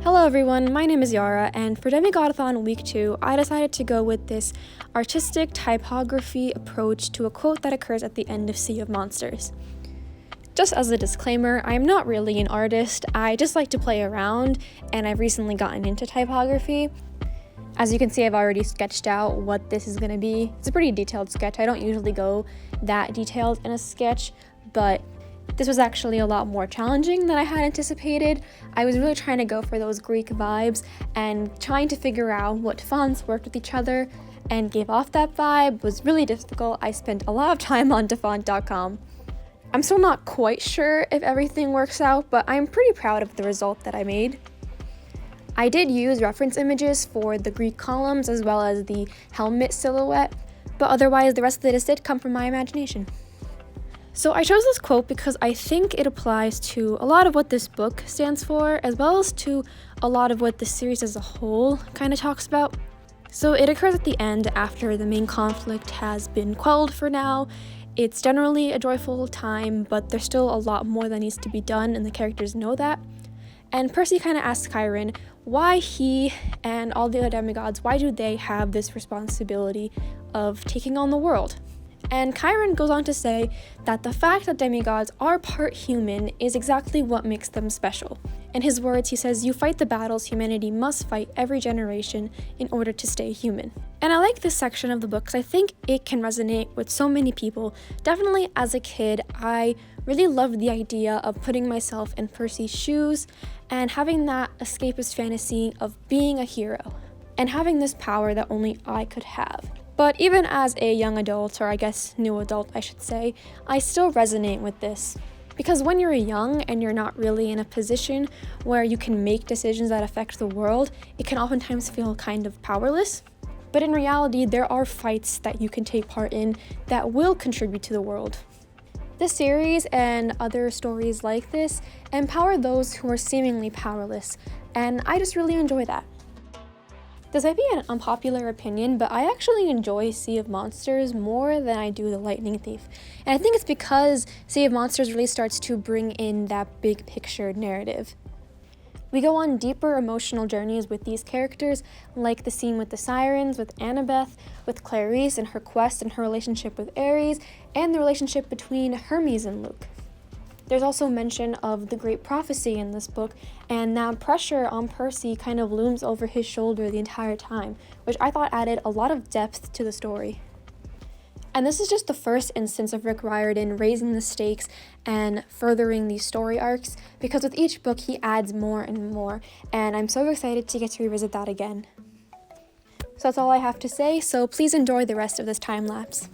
Hello everyone, my name is Yara, and for Demigodathon Week 2, I decided to go with this artistic typography approach to a quote that occurs at the end of Sea of Monsters. Just as a disclaimer, I'm not really an artist, I just like to play around, and I've recently gotten into typography. As you can see, I've already sketched out what this is going to be. It's a pretty detailed sketch. I don't usually go that detailed in a sketch, but this was actually a lot more challenging than I had anticipated. I was really trying to go for those Greek vibes and trying to figure out what fonts worked with each other and gave off that vibe was really difficult. I spent a lot of time on dafont.com. I'm still not quite sure if everything works out, but I'm pretty proud of the result that I made. I did use reference images for the Greek columns as well as the helmet silhouette, but otherwise the rest of this did come from my imagination. So I chose this quote because I think it applies to a lot of what this book stands for, as well as to a lot of what the series as a whole kind of talks about. So it occurs at the end after the main conflict has been quelled for now. It's generally a joyful time, but there's still a lot more that needs to be done, and the characters know that. And Percy kind of asks Chiron why he and all the other demigods, why do they have this responsibility of taking on the world? And Chiron goes on to say that the fact that demigods are part human is exactly what makes them special. In his words, he says, "You fight the battles humanity must fight every generation in order to stay human." And I like this section of the book because I think it can resonate with so many people. Definitely as a kid, I really loved the idea of putting myself in Percy's shoes and having that escapist fantasy of being a hero and having this power that only I could have. But even as a young adult, or I guess new adult I should say, I still resonate with this. Because when you're young and you're not really in a position where you can make decisions that affect the world, it can oftentimes feel kind of powerless. But in reality, there are fights that you can take part in that will contribute to the world. This series and other stories like this empower those who are seemingly powerless, and I just really enjoy that. This might be an unpopular opinion, but I actually enjoy Sea of Monsters more than I do The Lightning Thief. And I think it's because Sea of Monsters really starts to bring in that big picture narrative. We go on deeper emotional journeys with these characters, like the scene with the sirens, with Annabeth, with Clarice and her quest and her relationship with Ares, and the relationship between Hermes and Luke. There's also mention of the great prophecy in this book, and that pressure on Percy kind of looms over his shoulder the entire time, which I thought added a lot of depth to the story. And this is just the first instance of Rick Riordan raising the stakes and furthering these story arcs, because with each book he adds more and more, and I'm so excited to get to revisit that again. So that's all I have to say, so please enjoy the rest of this time lapse.